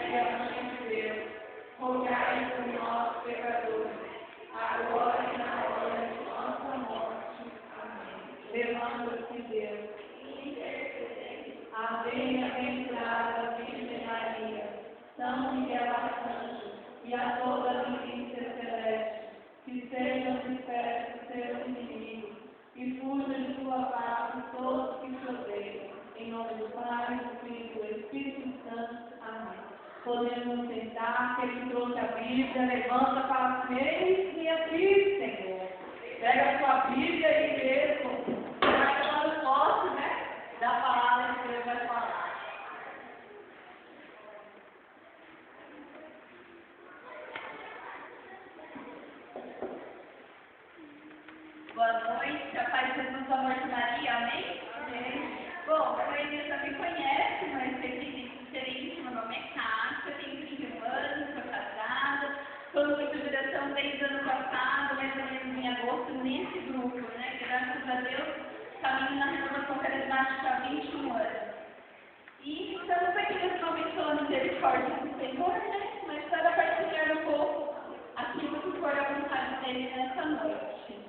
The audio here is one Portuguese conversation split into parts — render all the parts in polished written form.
e a Mãe de Deus, rogai por nós, pecadores, agora e na hora de nossa morte. Amém. Levanta-se Deus. Ave bem-aventurada Virgem Maria, São Miguel Arcanjo e a toda a milícia celeste, que sejam dispersos seus inimigos e fujam de sua face todos que te odeiam. Em nome do Pai, do Filho e do Espírito Santo. Amém. Podemos sentar, que ele trouxe a Bíblia, levanta para as reis e abrir, Senhor. Pega a sua Bíblia e lê, vai para o posse, né? Da palavra que Deus vai falar. Boa noite, a paz de Jesus, o amor de Maria, amém? Amém. Bom, a maioria já me conhece, mas tem gente diferente, meu nome é Cássia, tenho 31 anos, sou casada, estou no grupo de direção desde o ano passado, mais ou menos em agosto, nesse grupo, né? Graças a Deus, caminho na renovação carismática há 21 anos. E estamos aqui nesse momento pela misericórdia do Senhor, né? Mas para partilhar um pouco aquilo que for a vontade dele nessa noite.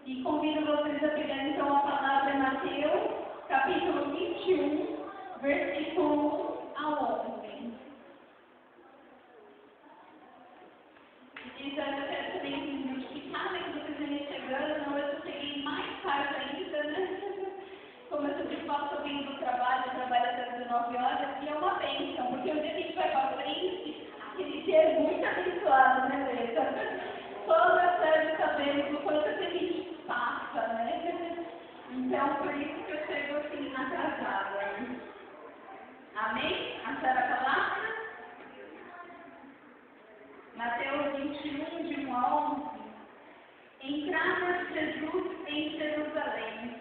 E convido vocês a pegar então a palavra em Mateus, capítulo 21, versículo 1 ao 11. Então, eu quero também me justificar, né, que vocês vêm chegando, não, eu cheguei mais tarde ainda, né? Como eu sempre faço, eu venho do trabalho, eu trabalho até 19 horas, e é uma bênção, porque o dia que a gente vai para frente, aquele dia é muito abençoado, né, Leta? Toda série sabemos o quanto que a gente passa, né? Então, por isso que eu chego assim atrasada. Amém? Acharam a palavra? Mateus 21, de 1 a 11. Entrava Jesus em Jerusalém.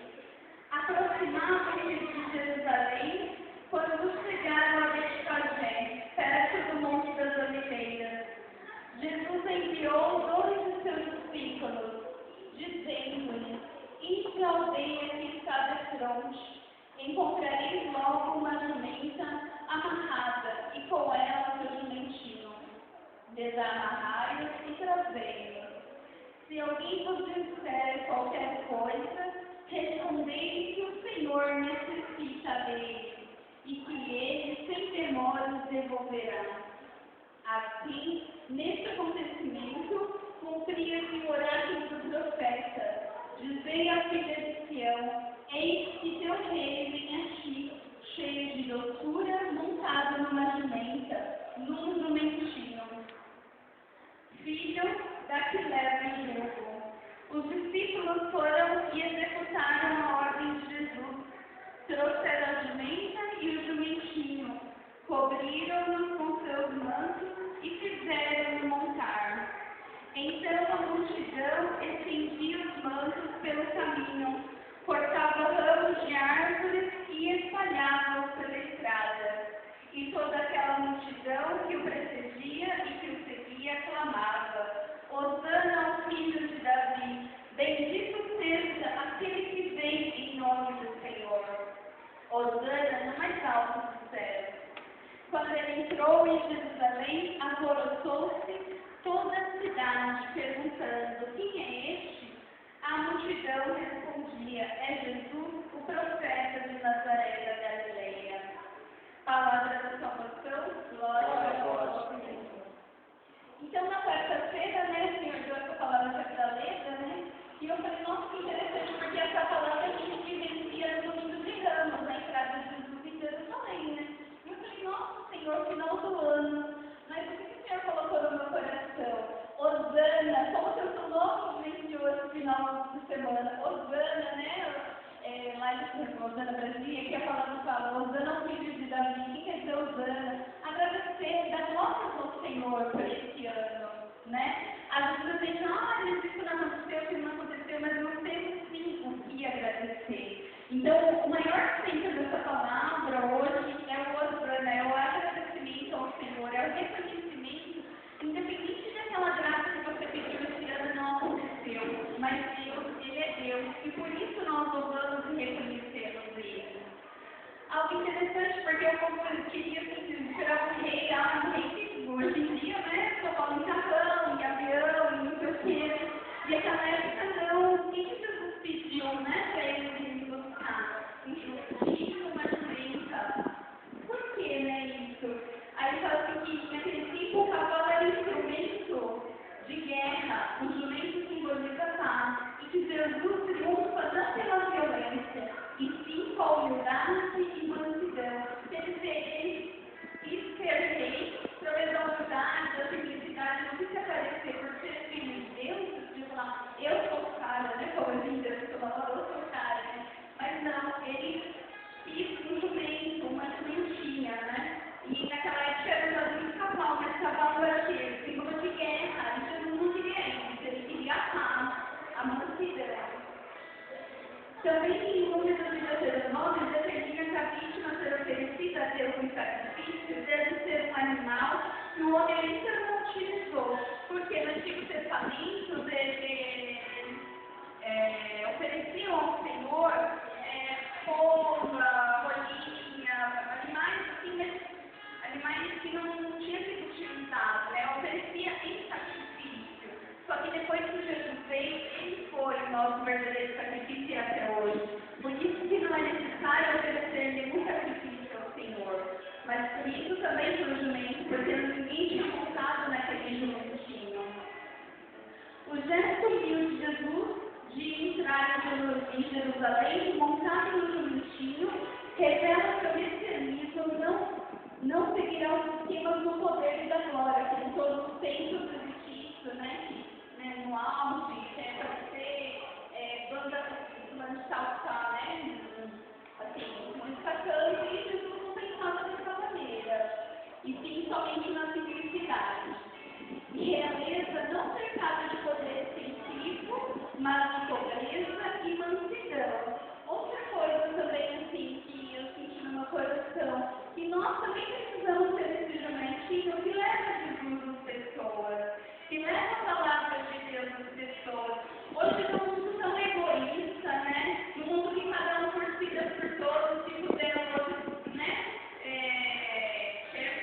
Aproximavam-se de Jerusalém quando chegaram a Betfagé, perto do Monte das Oliveiras. Jesus enviou 2 de seus discípulos, dizendo-lhes: ide à aldeia que está defronte, encontrareis logo uma jumenta amarrada, e com ela seu jumentinho. Desamarrai-os e trazei-os. Se alguém vos disser qualquer coisa, respondei que o Senhor necessita dele, e que ele, sem temores, devolverá. Assim, neste acontecimento, cumpria-se o oráculo do profeta. Dizei à filha de Sião: eis que teu rei vem a ti, cheio de doçura, montado numa jumenta, num jumentinho. Filho da que leva em jugo. Os discípulos foram e executaram a ordem de Jesus. Trouxeram a jumenta e o jumentinho, cobriram-no com seus mantos e fizeram-no montar. Então a multidão estendia os mantos pelo caminho, cortava ramos de árvores e espalhava-os pela estrada. E toda aquela multidão que o precedia e que o seguia clamava: Hosana ao filho de Davi, bendito seja aquele que vem em nome do Senhor. Hosana no mais alto dos céus. Quando ele entrou em Jerusalém, alvoroçou-se toda a cidade, perguntando: quem é este? A multidão respondia: é Jesus, o profeta de Nazaré da Galileia. Palavra da salvação, glória a vós, Senhor. Então, na quarta-feira, né, o Senhor deu essa palavra para Leda, né? E eu falei: nossa, que interessante, porque essa palavra a gente vivencia no domingo de Ramos, na entrada de Jesus em Jerusalém, né? E eu falei: nossa, Senhor, final do ano. Mas o que o Senhor colocou no meu coração? Hosana, como que eu sou louco de esse final de semana? Hosana, né? Lá em Hosana Brasília, que a palavra fala: Hosana ao filho de Davi. O que quer dizer Hosana? Agradecer, dar glórias ao Senhor por esse ano, né? Às vezes eu vejo: isso não aconteceu, isso não aconteceu, mas nós temos sim o que agradecer. Então, o maior centro dessa palavra hoje é o Hosana, é o agradecimento ao Senhor, é o reconhecimento, independente daquela graça que você pediu esse ano não aconteceu, mas Deus, Ele é Deus, e por isso nós louvamos e reconhecemos Ele. Algo interessante interessante, porque o povo queria esperar o rei lá, um rei que hoje em dia, né, só fala em carrão, em avião, em não sei o quê. E aquela época não. O que Jesus pediu, né, para eles irem buscar? Um justiça, uma jumenta. Por que, né, isso? Aí ele fala assim que naquele tempo o cavalo era instrumento de guerra, o jumento simboliza a paz, e que Jesus triunfa não pela violência, e sim com a humildade e mansidão. Quer dizer, ele quis ser rei, através da humildade, da simplicidade, não quis aparecer por ser filho de Deus, de falar, eu sou o cara, né? Como a gente falava, eu sou o cara, né? Mas não, ele quis um jumento, uma jumentinha, né? E naquela época era usado muito cavalo, mas cavalo era que símbolo de guerra, e Jesus não queria isso, ele queria a paz, a mansidão. Também em Números de Deuteronômio determina que a vítima ser oferecida a Deus em sacrifício deve ser um animal que o homem ainda não utilizou, porque no Antigo Testamento ofereciam ao Senhor pomba, rolinha, animais assim, mas animais que não tinham sido utilizados, né? Oferecia em sacrifício. Só que depois que Jesus veio, ele foi o nosso verdadeiro sacrifício até hoje. Por isso que não é necessário oferecer nenhum sacrifício ao Senhor. Mas por isso também para o jumento, porque ninguém tinha montado naquele jumentinho. O gesto humilde de Jesus de entrar em Jerusalém, montado no jumentinho, revela que o messianismo não seguirá os esquemas do poder e da glória, que em todos os tempos existe, né, no auge, aparecer banda de saltar, né, assim, música canta, e Jesus não pensava dessa maneira, e sim somente na simplicidade. E realeza não cercada de poder científico, mas de pobreza e mansidão. Outra coisa também, assim, que eu senti no meu coração, que nós também precisamos ter esse jumentinho que leva Jesus às pessoas, que leva a palavra de Deus às pessoas. Hoje num mundo tão egoísta, né? Num mundo que cada um por si, Deus por todos, se puder, outros, né?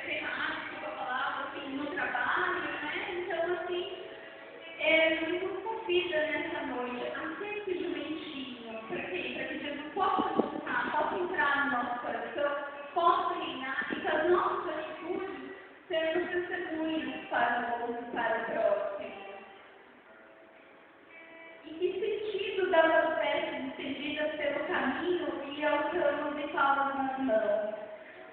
Ferrado, desculpa a palavra, assim, no trabalho, né? Então, assim, nos convida nessa noite a ser esse jumentinho. Para quê? Para que Jesus possa buscar, possa entrar no nosso coração, possa reinar e que as nossas atitudes sejam testemunhos para o outro, para o próximo. E que sentido das ofertas estendidas pelo caminho e ao trono de palmas nas mãos?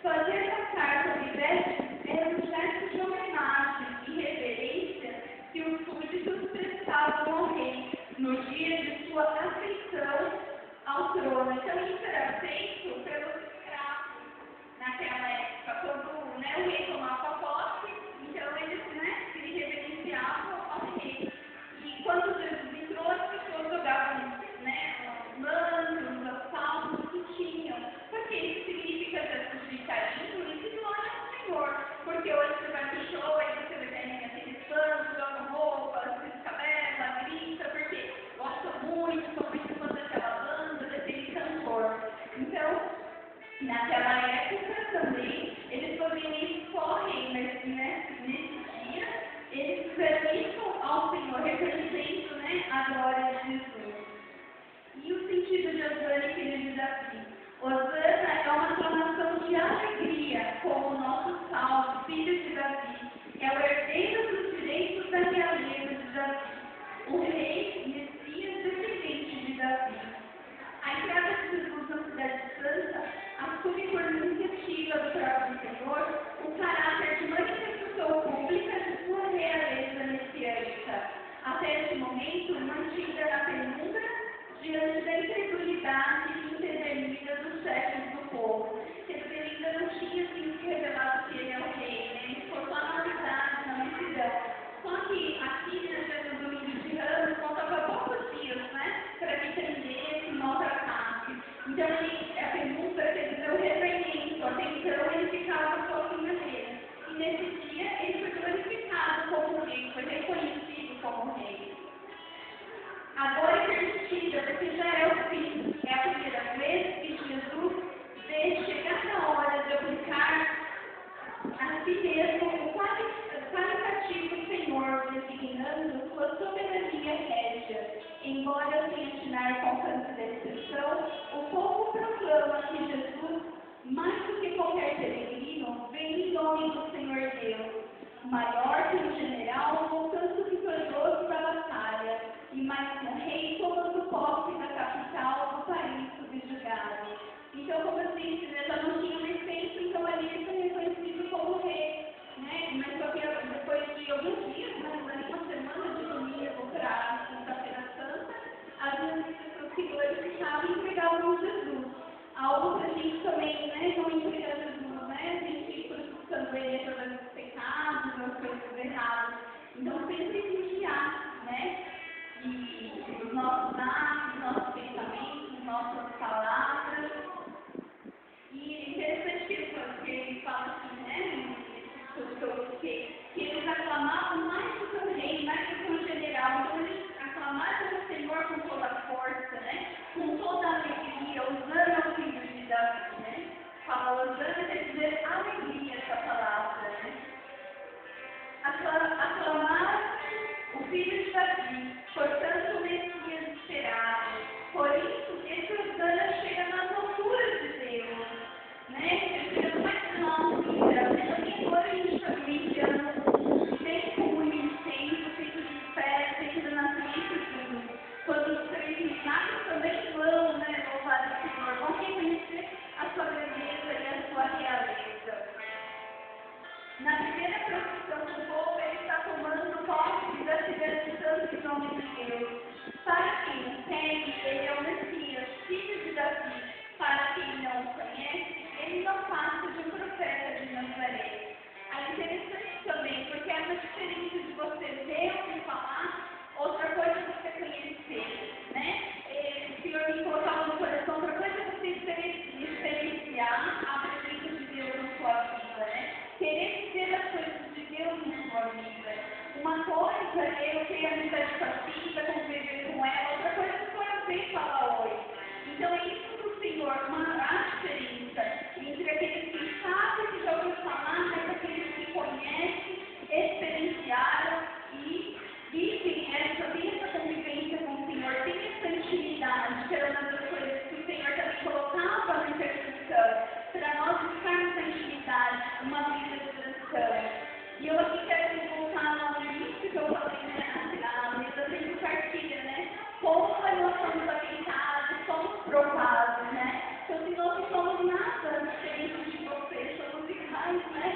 Fazer passar sobre vestes era um gesto de homenagem e reverência que os súditos prestavam ao rei no dia de sua ascensão ao trono. Então, isso era feito pelos escravos naquela época. Quando o rei tomava posse, então eles se reverenciavam ao rei. E quando Jesus entrou, as pessoas jogavam os mantos, as palmas que tinham. Porque isso significa gestos de carinho e de glória ao Senhor. Porque hoje você vai no show e você vai ter aqueles fãs, joga roupa, se descabela, grita, porque gosta muito, são muito fãs daquela banda, daquele cantor. Então, naquela época também, eles faziam isso só nesse dia, eles permitam ao Senhor, representando a glória de Jesus. E o sentido de Osana que ele diz assim: Osana é uma aclamação de alegria, como o nosso salvo, filho de Davi, é o herdeiro dos direitos da realeza de Davi, o rei, Messias, descendente de Davi. A entrada de Jesus na cidade santa assume por iniciativa do próprio Senhor o caráter de manifestação pública de sua realeza messiânica, até este momento mantida na penumbra diante da incredulidade intervenida dos chefes do povo. Ele ainda não tinha sido revelado que ele é o rei, ele ficou só na unidade, na multidão. Só que aqui no domingo de Ramos faltava poucos dias, para que entendesse e maltratasse. Então, a penumbra quer dizer o reverendo. Até então, ele ficava sozinho dele. E nesse dia, ele foi glorificado como rei, foi reconhecido como rei. Agora é permitida, porque já é o fim, é a primeira alcance da expressão, o povo proclama que Jesus, mais do que qualquer peregrino, vem em nome do Senhor Deus, maior que o general, voltando vitorioso da batalha, e mais que um rei tomando posse da capital do país subjugado. Então, como eu disse, né, já não tinha mais tempo, então ali ele foi reconhecido como rei, né? Mas só que depois de alguns dias, né, uma semana de domingo para Sexta-feira Santa, as ministras seguidores estavam entregando Jesus. Algo que a gente também, né, não entrega Jesus, né? A gente fica crucificando ele através dos pecados, das coisas erradas. Então, sempre vigiar, né? E os nossos atos, nossos pensamentos, nossas palavras. E interessante que ele fala assim, né? Que eles aclamavam mais do que o rei, mais do que o general. Então, eles aclamavam o Senhor com toda a força, né? Com toda a alegria, usando o filho de Davi, né? Fala, usando, quer dizer, alegria essa palavra, né? Aclamar o filho de Davi, portanto o Messias esperado. Por isso, esse Osana chega nas alturas de Deus, né? Chega mais alto, também agora a gente está vivenciando um tempo muito intenso, feito de fé, feito do nascimento de Jesus. Quando os peregrinados também vão, né, louvar o Senhor, vão reconhecer a sua grandeza e a sua realeza. Na primeira profissão do povo, ele está tomando posse da cidade santa em nome de Deus. Para quem não segue, ele é o Messias, filho de Davi. Para quem não o conhece, ele não passa de um profeta de Nazaré. É interessante também, porque é uma diferença de você ver ou falar, outra coisa é você conhecer, né? O Senhor me colocava no coração, outra coisa é você experienciar a presença de Deus na sua vida, né? Querer ser as coisas de Deus na sua vida. Uma coisa é eu ter amizade com a filha, conviver com ela, outra coisa é só eu ver falar oi. Então é isso que o Senhor, a diferença entre aqueles que sabem que já ouviram falar, mas aqueles que conhecem, experienciaram e vivem essa convivência com o Senhor, tem essa intimidade, que era uma das coisas que o Senhor também colocava na intercessão, para nós buscarmos a intimidade, uma vida de oração. E eu aqui quero voltar no início que eu falei, né, na mesa de partilha, né? Como nós somos alimentados, somos provados, né? Então, se nós não somos nada diferente de vocês, somos iguais, né?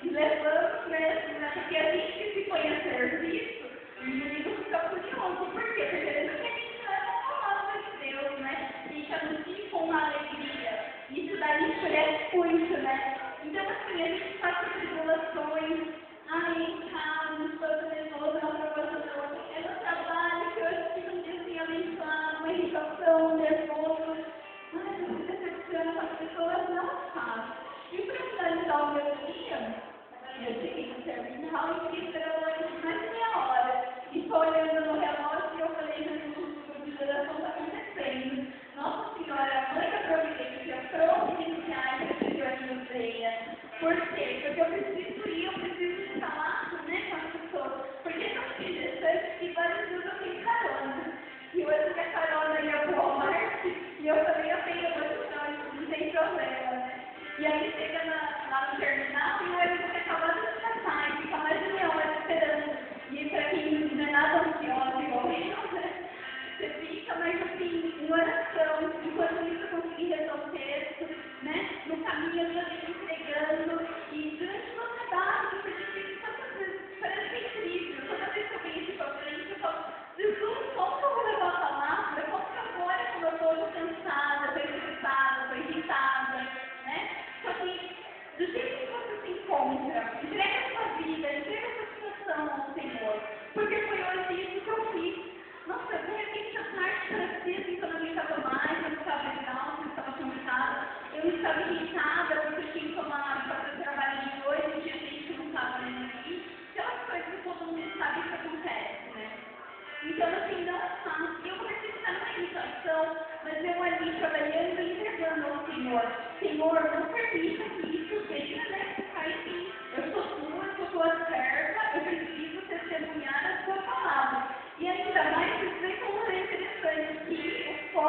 E levamos mesmo, né? Porque a gente se põe a serviço, o inimigo fica curioso. Por quê? Porque ele não quer que a gente leve a palavra de Deus, né? A gente anuncia com uma alegria. Isso daí cresce muito, né? Então, assim, a gente passa tribulações, em casa, estou nervosa, não trabalhando, é no trabalho, que hoje fica um dia assim, abençoado, uma irritação, nervoso. Ai, eu me decepciono com as pessoas, não faço. E para finalizar o meu dia, eu cheguei no terminal e fiz pelo mais meia hora. E estou olhando no relógio e eu falei, Jesus, o de oração está acontecendo. Nossa Senhora, Mãe da Providência, providenciais que o Senhor nos venha. Por quê? Porque eu preciso ir, eu preciso falar, né, com as pessoas. Porque é tão interessante que várias vezes eu tenho carona. E hoje a carona ia para o Walmart e eu falei, eu tenho condições, não tem problema, né? E aí chega lá no terminal e eu vou acabar de passar e fica mais de meia hora esperando. E para quem não é nada ansiosa igual eu, né? Você fica, mas assim, em oração, enquanto isso eu consegui resolver o texto, né? No caminho eu já venho entregando e durante uma trabalho, porque tantas vezes parece incrível. Toda vez que eu venho aqui para frente, eu falo, Jesus, como que eu vou levar a palavra? Como que agora, quando eu estou cansada, estou estressada, estou irritada, né? Só que, do jeito que você se encontra, entrega a sua vida, entrega a sua situação ao Senhor. Porque foi hoje isso que eu fiz. Nossa, de repente a tarde parecia assim, quando eu não estava mais, eu não estava legal, eu não estava cansada, eu estava irritada porque eu tinha que fazer o trabalho de noite, tinha gente que não estava nem aqui. Aquelas coisas que todo mundo sabe que acontece, né? Então, assim, não é fácil. Eu comecei a ficar numa irritação, mas eu ali trabalhando e entregando ao Senhor. Senhor, não permita que isso venha, né, ficar em mim. Eu sou tua, eu sou tua serva, eu preciso testemunhar a sua palavra. E ainda mais, isso é como é interessante, que o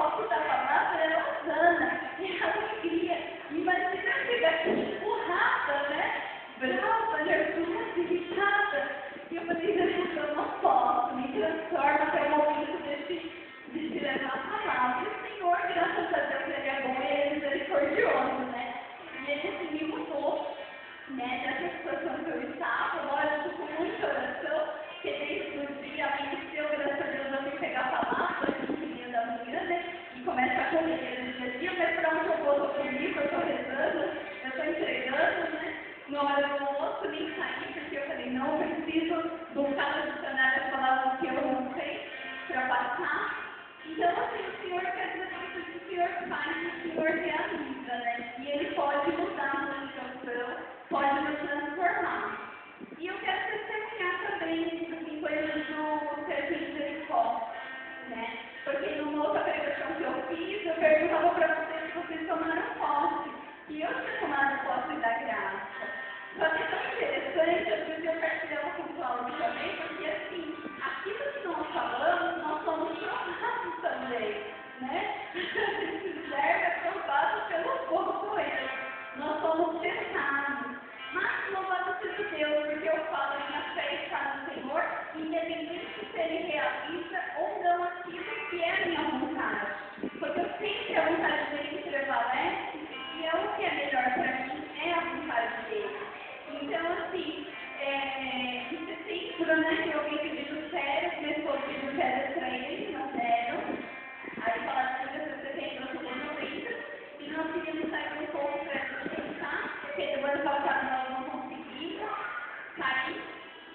brava, nervosa, irritada. E eu falei, Jesus, eu não posso, me transforma até o momento de te levar a palavra. E o Senhor, graças a Deus, Ele é bom e Ele é misericordioso, né? E Ele assim, me mudou, né, dessa situação que eu estava, lógico, com muita oração, que desde o dia amanheceu, graças a Deus, eu fui pegar a palavra, às 5h30 da manhã, né? E começa a correr no dia a dia, mas para onde eu vou, eu estou comigo, eu estou rezando, eu estou entregando, né? Na hora do almoço, nem saí, porque eu falei, não, eu preciso buscar no dicionário as palavras que eu não sei para passar. Então, assim, o Senhor quer dizer que o Senhor faz, o Senhor realiza, né? E Ele pode mudar a nossa situação, pode nos transformar. E eu quero testemunhar também, assim, coisas do Centro de Misericórdia, né? Porque numa outra pregação que eu fiz, eu perguntava para vocês se vocês tomaram posse. E eu tinha tomado posse da graça. Só que é tão interessante, às vezes eu partilhava com o Cláudio também, porque assim, aquilo que nós falamos, nós somos provados também, né? Esse servo é provado pelo fogo poeira. Nós somos testados. Mas louvado seja Deus, porque eu falo, minha fé está no Senhor, independente se Ele realiza ou não aquilo que é a minha vontade. Porque eu sei que a vontade dele prevalece e é o que é melhor para mim, é a vontade dele. Então, assim, em setembro, né, eu vim pedindo férias, meu esposo pediu férias para ele, não deram. Aí falaram que ia ser setembro, outubro, novembro, e nós queríamos sair um pouco para descansar, porque do ano passado nós não conseguimos sair.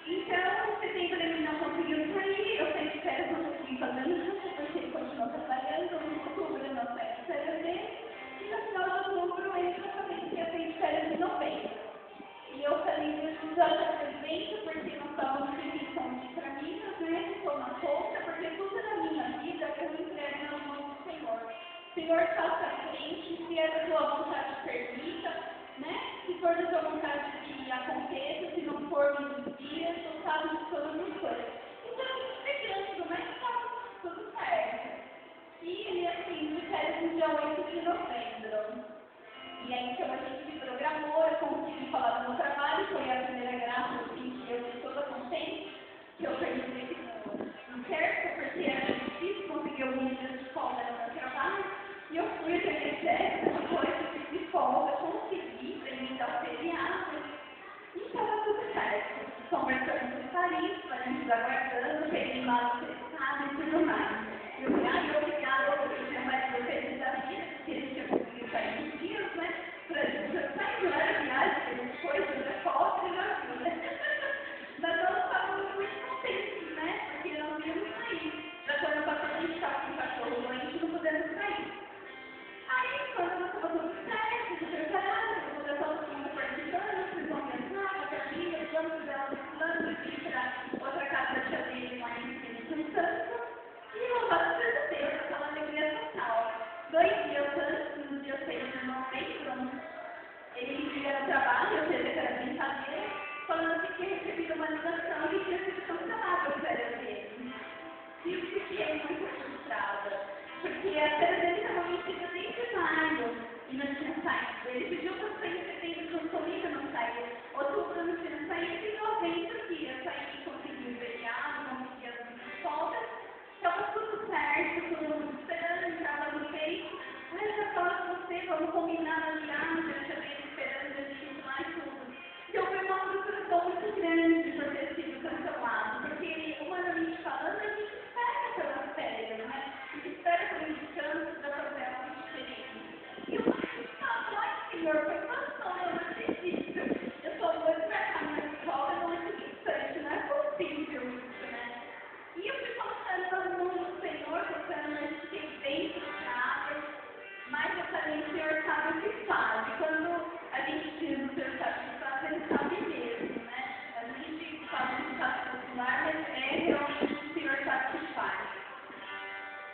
Então, setembro ele não conseguiu sair, eu saí de férias, não consegui fazer nada, porque ele continuou trabalhando, no outubro eu não saí de férias dele, e no final de outubro ele já sabia que ia sair de férias em novembro. E eu falei, Jesus, eu já presente, porque nós estávamos em condições de caminhos, né? Que toma conta, porque tudo na minha vida eu entrego nas mãos do Senhor. Senhor, faça a frente, se é da tua vontade, permita, né? Se for da tua vontade que aconteça, se não for, me desvia, tu sabes de todas as coisas. Então, pegando, mas tá tudo certo. E assim, de férias no dia 8 de novembro. E aí, então, a gente se programou, eu consegui falar do meu trabalho, foi a primeira graça, assim, que eu fiquei toda contente, que eu perdi no certo, porque era difícil conseguir alguns dias de folga no meu trabalho, e eu fui até certo, depois eu fiz de folga, consegui, para mim dar o feriado, e estava tudo certo. Conversando com o Paris, a gente aguardando, peguei mal o resultado e tudo mais. Eu falei, obrigada, porque eu tinha mais do feliz da vida, porque ele tinha conseguido sair uns dias, né? Pra gente já sair, não era viagem, que a gente foi, já pobre, já viu, né? Mas nós estávamos muito contentes, né? Porque nós íamos sair. Já quando passou a gente estava com o cachorro doente, não podemos sair. Aí, quando nós estava tudo certo, tudo preparado, a divulgação todo mundo participando, vocês vão pensar, a família, os planos dela, os planos de ir para outra casa da tia dele, lá em Espírito Santo. E louvado seja Deus, aquela alegria total. 2 dias antes, no dia 6 de novembro, ele me liga no trabalho, eu sei que era brincadeira, falando que tinha recebido uma ligação e tinha sido cancelado as férias dele. E eu fiquei muito frustrada, porque a férias dele estava vencida desde maio e não tinha saído. Ele pediu para sair em setembro junto comigo, não saiu. Outubro não tinha saído e novembro que ia sair, conseguiu o feriado, conseguia as folgas. Estava tudo certo, todo mundo esperando, estava no peito. Ai, já falo com você, vamos combinar na viagem, eu já veio esperando a gente lá e tudo. Então foi uma frustração muito grande por ter sido cancelado, porque humanamente falando, a gente espera pelas férias, né? A gente espera por um descanso para fazer algo diferente. E eu falo, ai Senhor, foi passou, eu não acredito. Eu só vou embarcar minha escola no último instante, não é possível isso, né? E eu fui colocando nas mãos do Senhor, colocando, eu fiquei bem frustrada, mas eu falei, o Senhor sabe o que faz. E quando a gente diz o Senhor sabe o que faz, Ele sabe mesmo, né? A gente faz um ditado popular, mas é realmente o Senhor sabe o que faz.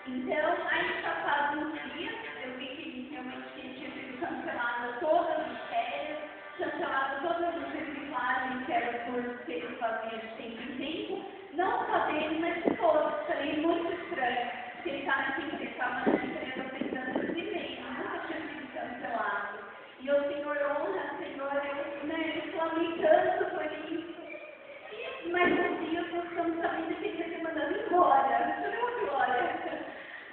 Então, aí passados uns dias, eu vi que realmente tinha sido cancelada todas as férias, cancelada todas as reciclagens que eram por que ele fazia de tempo em tempo, não só dele, mas de todos. Falei, muito estranho, porque ele estava na empresa há 6 anos e meio, nunca tinha sido cancelado. E o Senhor honra, Senhor, eu clamei tanto por isso. Mas um dia nós estamos sabendo que ele vai ser mandado embora. Glória.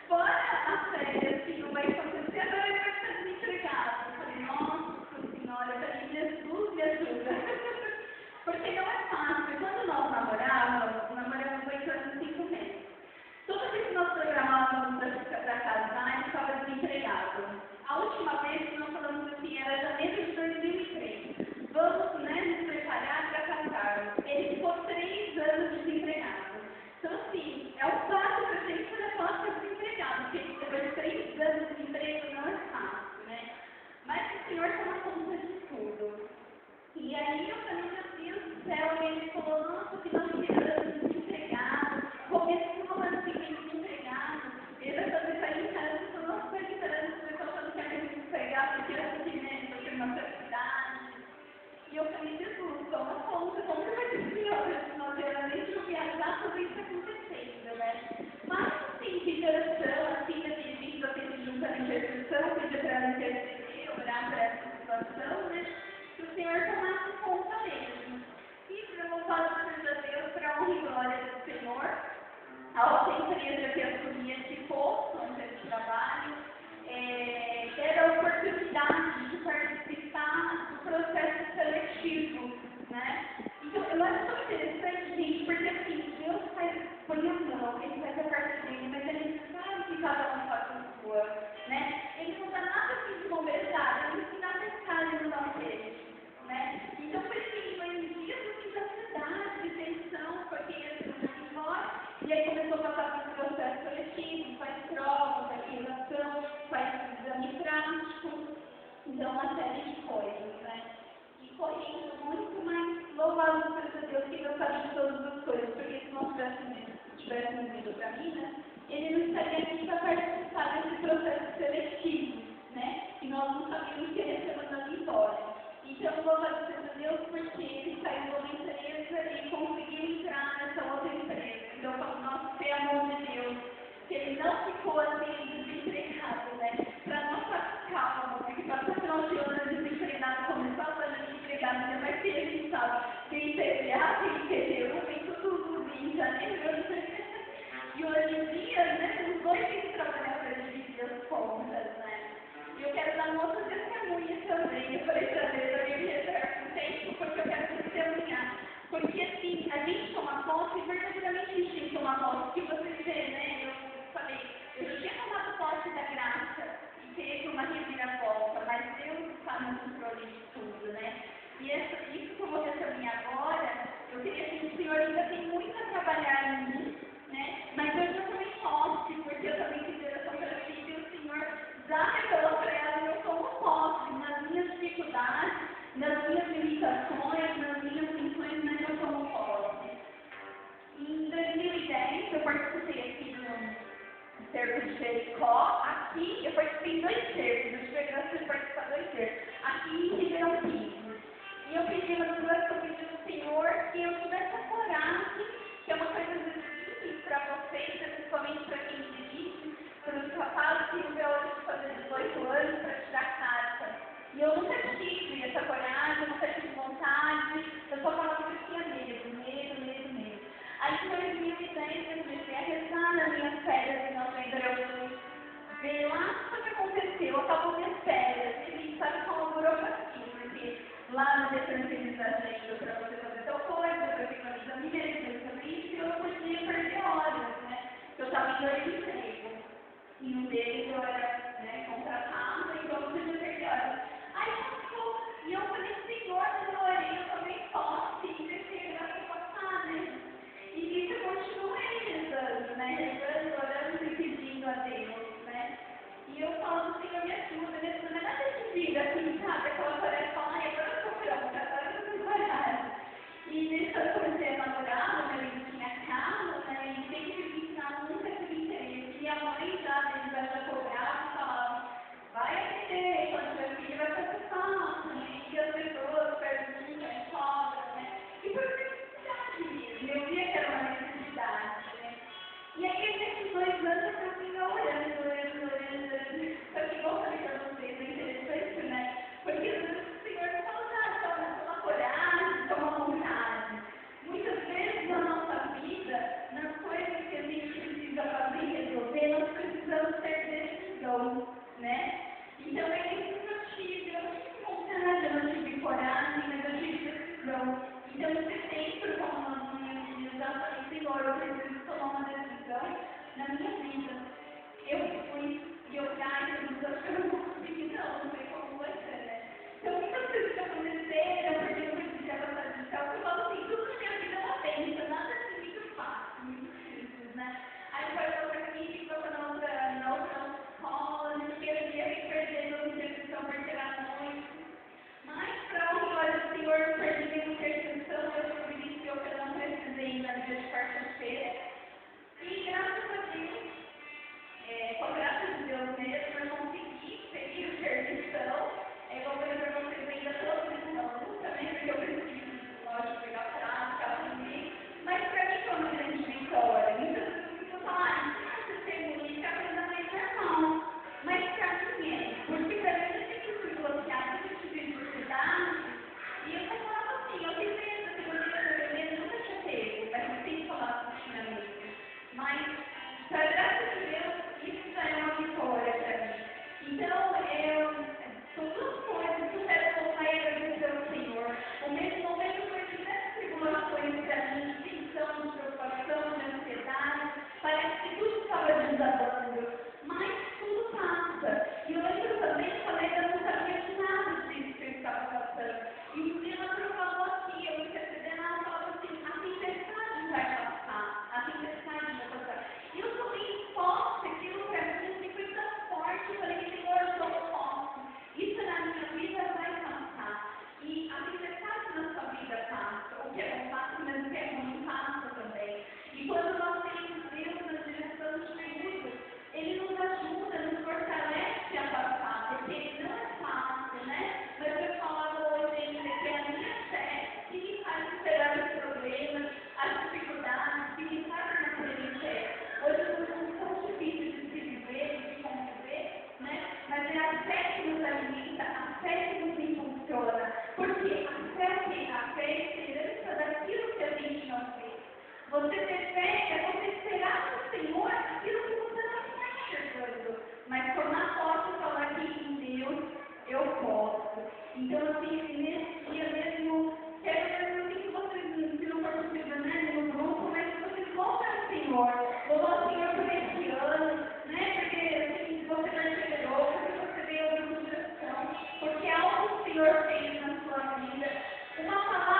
Fora a férias que não vai acontecer, agora ele vai ser desempregado. Eu falei, nossa Senhora, peraí, Jesus me ajuda. Porque não é fácil. Quando nós namoramos 8 anos e 5 meses. Toda vez que nós programávamos para casar, ele estava desempregado. A última vez que nós falamos assim, era janeiro de 2003. Vamos, nos preparar para casar. Ele ficou 3 anos desempregado. Então, assim, é um fato para a gente quando a gente está desempregado, porque depois de 3 anos de desemprego não é fácil, né? Mas o Senhor toma conta de tudo. E aí eu falei, meu Deus do céu, e ele falou, nossa, finalmente anos desempregado, começou um romancezinho desempregado, ele vai fazer isso aí em casa, eu falei, nossa, foi esperando, o pessoal falando que era muito desempregado, porque era sentimento, porque uma felicidade. E eu falei, Jesus, toma conta, como que vai ser Senhor, nós geralmente não viajar, tudo isso acontecendo, né? Mas, assim, de geração, assim, da pedindo, eu pedi junto à intercessão, pedi para ela interceder, orar para essa situação, né? Que o Senhor tomasse conta mesmo. E para louvado seja Deus, para a honra e glória do Senhor, a outra empresa que assumia esse posto, onde eu trabalho, teve a oportunidade de participar do processo seletivo, né? Então, eu acho tão interessante, gente, porque assim, Deus põe a mão, ele faz a parte dele, mas ele sabe que cada um faz a sua, né? Ele não dá nada assim de conversar, ele ensina a pescar e não dá um peixe, né? Então, foi assim, foi um dia de ansiedade, de tensão, porque ia ser muito embora, e aí começou a passar por um processo seletivo, faz prova, faz redação, faz exame prático, então uma série de coisas, né? E correndo muito, mas louvado seja Deus que Deus sabe de todas as coisas, porque se nós tivéssemos ido para Minas, ele não estaria aqui para participar desse processo seletivo, né? E nós não sabíamos que ele ia ser mandado embora. Então, louvado seja Deus, porque ele saiu de uma empresa e conseguiu entrar nessa outra empresa. Então, nossa, foi a mão de Deus, que ele não ficou assim desempregado, né? Para nossa calma, porque passou o final de ano desempregado, começou a fazer desempregado, ainda mais que a gente sabe, tem IPVA, tem IPTU, tem tudo em janeiro. E hoje em dia, né, os dois têm que trabalhar para dividir as contas, né? E eu quero dar uma outra testemunha também. Eu falei para Deus, eu me reservo um tempo, porque eu quero testemunhar. Porque assim, a gente toma posse, e verdadeiramente a gente tem que tomar posse. Que vocês veem, né? Eu falei, eu já tinha tomado posse da graça e teve uma reviravolta, mas Deus está no controle de tudo, né? E isso que eu vou testemunhar agora, eu queria que o Senhor ainda tem muito a trabalhar em mim, né? Mas eu já tomei posse, porque eu também fiz geração para filho, e o Senhor já revelou para ela e eu tomo posse nas minhas dificuldades, nas minhas limitações, nas minhas funções, mas eu tomo posse. Em 2010, eu participei aqui do serviço de Jericó. Aqui, eu participei em 2 serviços, eu tive a graça de participar de 2 serviços. Aqui em Ribeirão Preto. E eu pedi uma das coisas que eu pedi ao Senhor, que eu tivesse a coragem, que é uma coisa difícil para vocês, principalmente para quem dirige, para os rapazes que não vê a hora de fazer 18 anos para tirar carta. E eu nunca tive essa coragem, nunca tive vontade, eu só falava que eu tinha medo. Aí em 2010 eu comecei a rezar nas minhas férias em novembro, eu fui ver lá o que aconteceu, acabou minhas férias, e a gente sabe como a burocracia, porque lá no Detran eles agendam para você fazer tal coisa, para você fazer exame médico, fazer isso, e eu não podia perder horas, né? Eu estava em 2 empregos, e um deles eu era contratada, então eu não podia perder horas. Aí passou, e eu falei, Senhor, eu orei, eu tomei posse, e pensei, graças passar, né? E isso eu continuei rezando, né? Rezando, orando e pedindo a Deus, né? E eu falo, Senhor, me ajuda, não é nada de vida, assim, sabe? Aquela tarefa, ai, agora eu estou pronta, agora eu estou coragem. E nisso eu comecei a namorar, meu marido tinha casa, né? E sempre me ensinar nunca tive interesse. E a mãe já, eles já cobrava, saudável. Então, você sempre, como nós eu já falei, Senhor, eu preciso tomar uma decisão na minha vida. Eu fui e eu falei, Jesus, acho que eu não vou conseguir, não sei como vai ser, né? Então, muitas coisas que aconteceram, porque eu precisei passar de céu, eu falo assim, tudo na minha vida é uma bênção, nada assim muito fácil, muito simples, né? Aí foi para outra equipe, foi na outra escola, no primeiro dia eu perdendo a intervenção porque era noite. Mas para onde olha o Senhor, eu perdi minha intervenção, eu providenciou que eu não precisei ir na dia de quarta-feira. E graças a Deus, com a graça de Deus mesmo, eu consegui seguir a intervenção. Eu vou fazer para vocês ainda todos nesse luta, né? Porque eu preciso, lógico, pegar prática, aprender. Mas para mim foi uma grande vitória. Muitas pessoas falam, você tem bonito, a coisa mais normal. Mas para mim é, porque para mim eu sempre fui bloqueada, eu tive dificuldade. E eu falava assim, eu tenho certeza que você vai beber, nunca tinha pego, mas eu tenho que falar assim na mesma. Mas, para graça de Deus, isso já é uma vitória para mim. Então, são duas coisas que eu quero colocar e agradecer ao Senhor. O mesmo momento foi diversas tribulações para mim, de tensão, de preocupação, de ansiedade. Parece que tudo estava desabando, mas tudo passa. E eu lembro também que a colega não sabia de nada disso que eu estava passando. E um dia ela falou assim, eu intercedendo, ela falava assim, a tempestade vai passar, a tempestade vai passar. E eu tomei posse, aquilo para mim assim, foi tão forte, eu falei, Senhor, eu tomo posse. Isso na minha vida vai passar. E a tempestade na sua vida passa. O que é bom passa, mas o que é ruim passa também. E quando nós temos Deus na direção de Jesus, Ele nos ajuda, nos fortalece a passar, porque não é fácil, né? Mas eu falava hoje ainda que é a minha fé que me faz superar os problemas, as dificuldades, que me faz naquele fé. Hoje os assuntos são difíceis de se viver, de conviver, né? Mas é a fé que nos alimenta, a fé que nos impulsiona. Porque a fé é esperança daquilo que a gente não vê. Você ter fé é você esperar no Senhor aquilo que você não está enxergando. Mas tornar posse e falar que em Deus eu posso. Então, assim, nesse dia mesmo, quero ver que vocês, se não for possível, né, no grupo, mas que vocês louvam o Senhor. Louvam o Senhor por esse ano, né? Porque assim, você perseverou, porque você veio a direção, porque algo o Senhor fez na sua vida. Uma palavra